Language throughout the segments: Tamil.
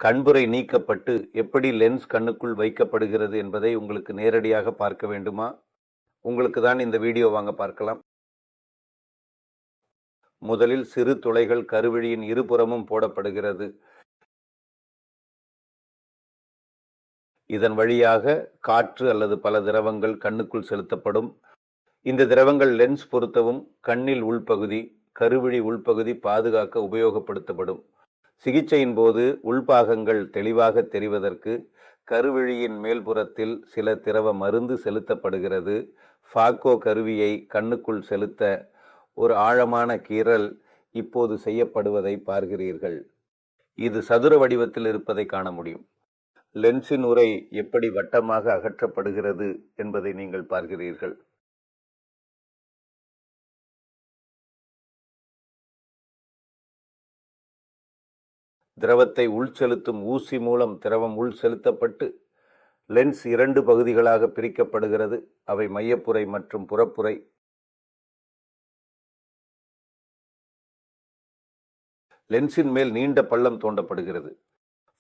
கண்புரை நீக்கப்பட்டு எப்படி லென்ஸ் கண்ணுக்குள் வைக்கப்படுகிறது என்பதை உங்களுக்கு நேரடியாக பார்க்க வேண்டுமா? உங்களுக்கு தான் இந்த வீடியோ, வாங்க பார்க்கலாம். முதலில் சிறு துளைகள் கருவிழியின் இருபுறமும் போடப்படுகிறது. இதன் வழியாக காற்று அல்லது பல திரவங்கள் கண்ணுக்குள் செலுத்தப்படும். இந்த திரவங்கள் லென்ஸ் பொருத்தவும் கண்ணில் உள்பகுதி, கருவிழி உள்பகுதி பாதுகாக்க உபயோகப்படுத்தப்படும். சிகிச்சையின் போது உள்பாகங்கள் தெளிவாக தெரிவதற்கு கருவிழியின் மேல்புறத்தில் சில திரவ மருந்து செலுத்தப்படுகிறது. ஃபாக்கோ கருவியை கண்ணுக்குள் செலுத்த ஒரு ஆழமான கீறல் இப்போது செய்யப்படுவதை பார்க்கிறீர்கள். இது சதுர வடிவத்தில் இருப்பதை காண முடியும். லென்ஸின் உறை எப்படி வட்டமாக அகற்றப்படுகிறது என்பதை நீங்கள் பார்க்கிறீர்கள். திரவத்தை உள்செலுத்தும் ஊசி மூலம் திரவம் உள் செலுத்தப்பட்டு லென்ஸ் இரண்டு பகுதிகளாக பிரிக்கப்படுகிறது. அவை மையப்புரை மற்றும் புறப்புரை. லென்ஸின் மேல் நீண்ட பள்ளம் தோண்டப்படுகிறது.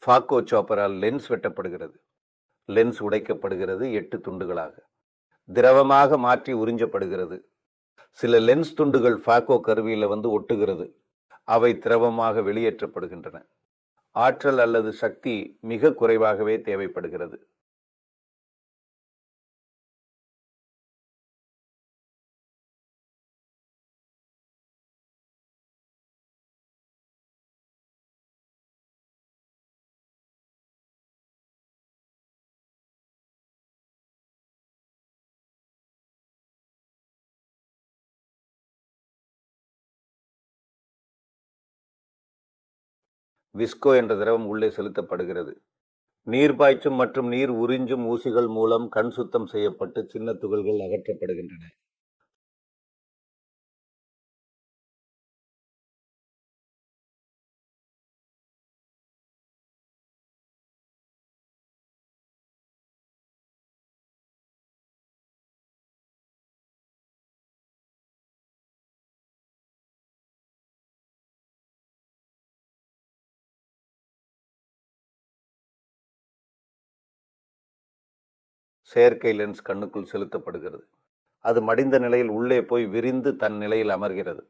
ஃபாக்கோ சாப்பரால் லென்ஸ் வெட்டப்படுகிறது. லென்ஸ் உடைக்கப்படுகிறது 8 துண்டுகளாக. திரவமாக மாற்றி உறிஞ்சப்படுகிறது. சில லென்ஸ் துண்டுகள் ஃபாக்கோ கருவியில் ஒட்டுகிறது. அவை திரவமாக வெளியேற்றப்படுகின்றன. ஆற்றல் அல்லது சக்தி மிக குறைவாகவே தேவைப்படுகிறது. விஸ்கோ என்ற திரவம் உள்ளே செலுத்தப்படுகிறது. நீர் பாய்ச்சும் மற்றும் நீர் உறிஞ்சும் ஊசிகள் மூலம் கண் சுத்தம் செய்யப்பட்டு சின்ன துகள்கள் அகற்றப்படுகின்றன. செயற்கை லென்ஸ் கண்ணுக்குள் செலுத்தப்படுகிறது. அது மடிந்த நிலையில் உள்ளே போய் விரிந்து தன் நிலையில் அமர்கிறது.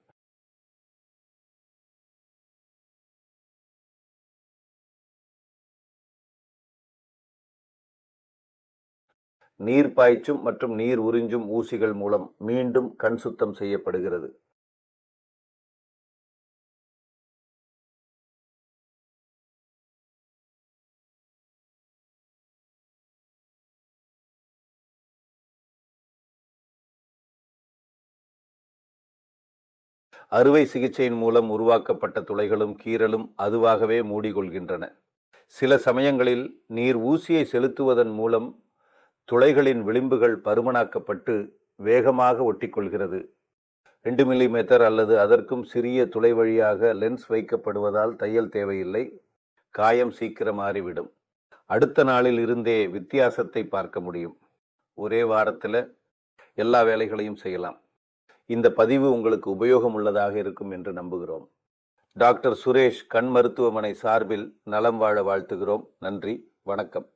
நீர் பாய்ச்சும் மற்றும் நீர் உறிஞ்சும் ஊசிகள் மூலம் மீண்டும் கண் சுத்தம் செய்யப்படுகிறது. அறுவை சிகிச்சையின் மூலம் உருவாக்கப்பட்ட துளைகளும் கீறலும் அதுவாகவே மூடிக்கொள்கின்றன. சில சமயங்களில் நீர் ஊசியை செலுத்துவதன் மூலம் துளைகளின் விளிம்புகள் பருமனாக்கப்பட்டு வேகமாக ஒட்டிக்கொள்கிறது. 2 மில்லிமீட்டர் அல்லது அதற்கும் சிறிய துளை வழியாக லென்ஸ் வைக்கப்படுவதால் தையல் தேவையில்லை. காயம் சீக்கிரம் மாறிவிடும். அடுத்த நாளில் இருந்தே வித்தியாசத்தை பார்க்க முடியும். ஒரே வாரத்தில் எல்லா வேலைகளையும் செய்யலாம். இந்த பதிவு உங்களுக்கு உபயோகம் உள்ளதாக இருக்கும் என்று நம்புகிறோம். டாக்டர் சுரேஷ் கண் மருத்துவமனை சார்பில் நலம் வாழ வாழ்த்துகிறோம். நன்றி, வணக்கம்.